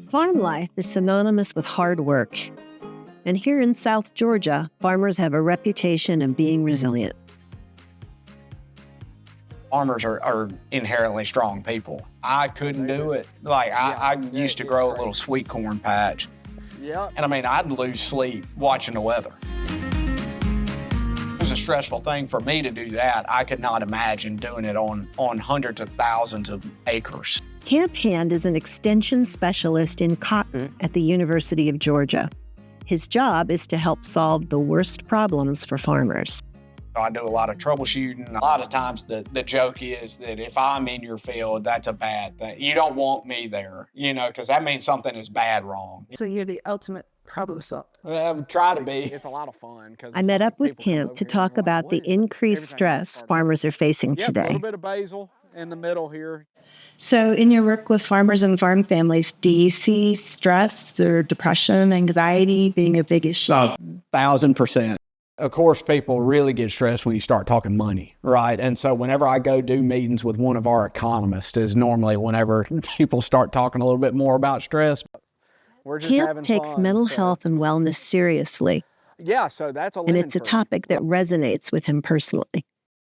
Farm life is synonymous with hard work. And here in South Georgia, farmers have a reputation of being resilient. Farmers are inherently strong people. I couldn't do it. Like, I used to grow a little sweet corn patch. Yeah. And I mean, I'd lose sleep watching the weather. It was a stressful thing for me to do that. I could not imagine doing it on hundreds of thousands of acres. Camp Hand is an extension specialist in cotton at the University of Georgia. His job is to help solve the worst problems for farmers. I do a lot of troubleshooting. A lot of times the joke is that if I'm in your field, that's a bad thing. You don't want me there, because that means something is bad wrong. So you're the ultimate problem solver. Try to be. It's a lot of fun. I met up with Camp to talk about the increased stress farmers are facing A today. little bit of basil in the middle here. So in your work with farmers and farm families, do you see stress or depression, anxiety being a big issue? 1,000%. Of course, people really get stressed when you start talking money, right? And so whenever I go do meetings with one of our economists is normally whenever people start talking a little bit more about stress. We're just Camp having takes fun, mental so- health and wellness seriously, Yeah, so that's a and it's a topic that resonates with him personally.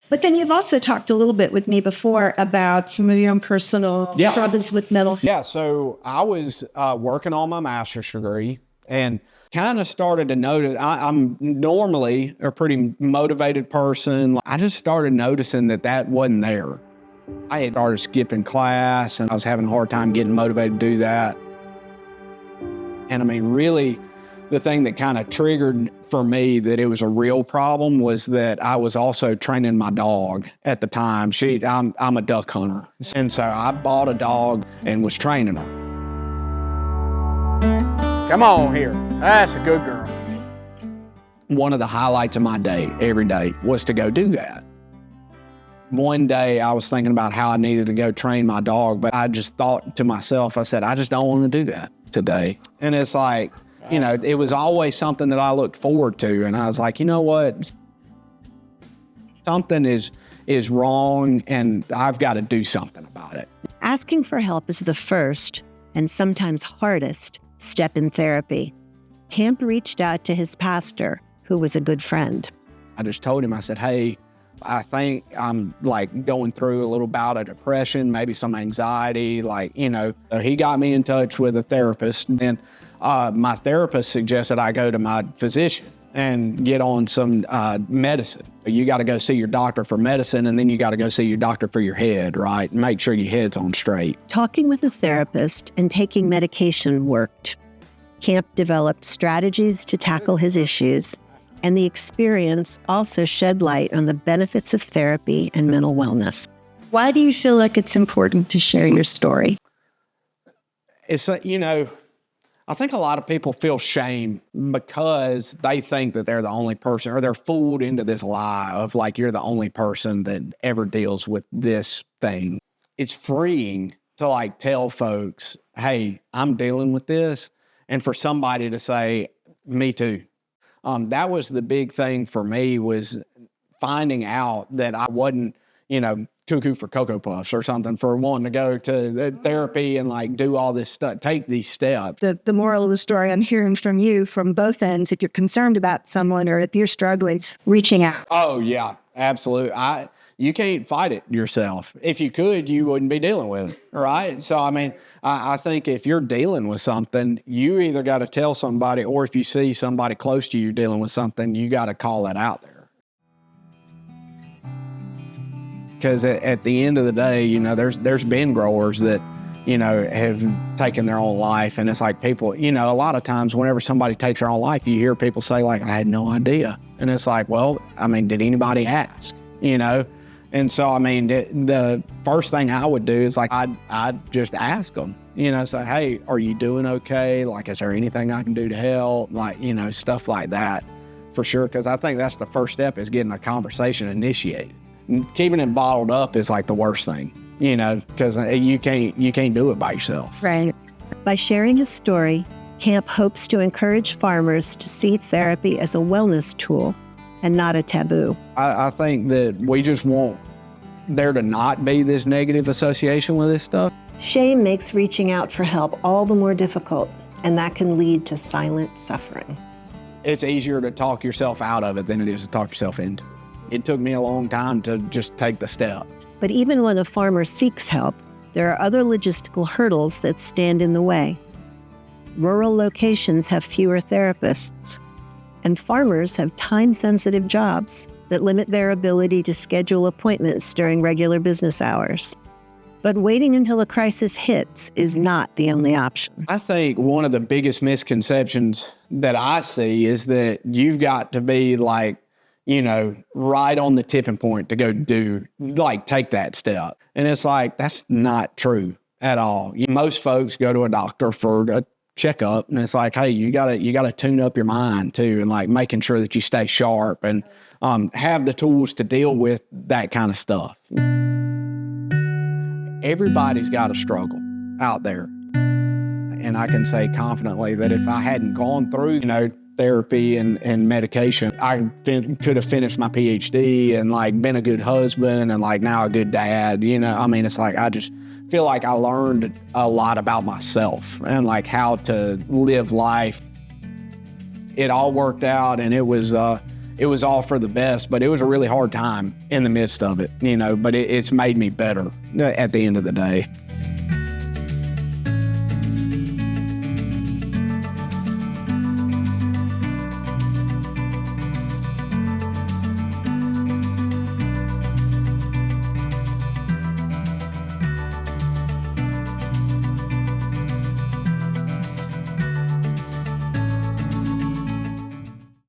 But then you've also talked a little bit with me before about some of your own personal struggles with mental health. Yeah, so I was working on my master's degree and kind of started to notice, I'm normally a pretty motivated person. I just started noticing that wasn't there. I had started skipping class and I was having a hard time getting motivated to do that. And I mean, really, the thing that kind of triggered for me that it was a real problem was that I was also training my dog at the time. I'm a duck hunter. And so I bought a dog and was training her. Come on here. That's a good girl. One of the highlights of my day every day was to go do that. One day I was thinking about how I needed to go train my dog, but I just thought to myself, I said, I just don't want to do that today. And it's like, it was always something that I looked forward to. And I was like, you know what? Something is wrong and I've got to do something about it. Asking for help is the first, and sometimes hardest, step in therapy. Camp reached out to his pastor, who was a good friend. I just told him, I said, hey, I think I'm going through a little bout of depression, maybe some anxiety, So he got me in touch with a therapist. And my therapist suggested I go to my physician and get on some medicine. You got to go see your doctor for medicine, and then you got to go see your doctor for your head, right? And make sure your head's on straight. Talking with a therapist and taking medication worked. Camp developed strategies to tackle his issues, and the experience also shed light on the benefits of therapy and mental wellness. Why do you feel like it's important to share your story? It's, I think a lot of people feel shame because they think that they're the only person, or they're fooled into this lie of you're the only person that ever deals with this thing. It's freeing to tell folks, hey, I'm dealing with this. And for somebody to say, me too. That was the big thing for me, was finding out that I wasn't, cuckoo for Cocoa Puffs or something, for wanting to go to therapy and do all this stuff, take these steps. The moral of the story I'm hearing from you from both ends, if you're concerned about someone or if you're struggling, reaching out. Oh yeah, absolutely. You can't fight it yourself. If you could, you wouldn't be dealing with it, right? So, I think if you're dealing with something, you either got to tell somebody, or if you see somebody close to you dealing with something, you got to call that out there. Because at the end of the day, there's been growers that, have taken their own life. And it's like people, a lot of times whenever somebody takes their own life, you hear people say I had no idea. And it's like, well, did anybody ask, And so, the first thing I would do is I'd just ask them, say, hey, are you doing okay? Is there anything I can do to help? Stuff like that, for sure. Because I think that's the first step, is getting a conversation initiated. Keeping it bottled up is the worst thing, because you can't do it by yourself. Right. By sharing his story, Camp hopes to encourage farmers to see therapy as a wellness tool and not a taboo. I think that we just want there to not be this negative association with this stuff. Shame makes reaching out for help all the more difficult, and that can lead to silent suffering. It's easier to talk yourself out of it than it is to talk yourself into it. It took me a long time to just take the step. But even when a farmer seeks help, there are other logistical hurdles that stand in the way. Rural locations have fewer therapists, and farmers have time-sensitive jobs that limit their ability to schedule appointments during regular business hours. But waiting until a crisis hits is not the only option. I think one of the biggest misconceptions that I see is that you've got to be like, right on the tipping point to go take that step. And it's like, that's not true at all. Most folks go to a doctor for a checkup, and it's like, hey, you gotta tune up your mind too, and like making sure that you stay sharp and have the tools to deal with that kind of stuff. Everybody's got a struggle out there. And I can say confidently that if I hadn't gone through, therapy and medication, I could have finished my PhD and like been a good husband and like now a good dad. It's like I just feel like I learned a lot about myself and like how to live life. It all worked out, and it was all for the best, but it was a really hard time in the midst of it, but it's made me better at the end of the day.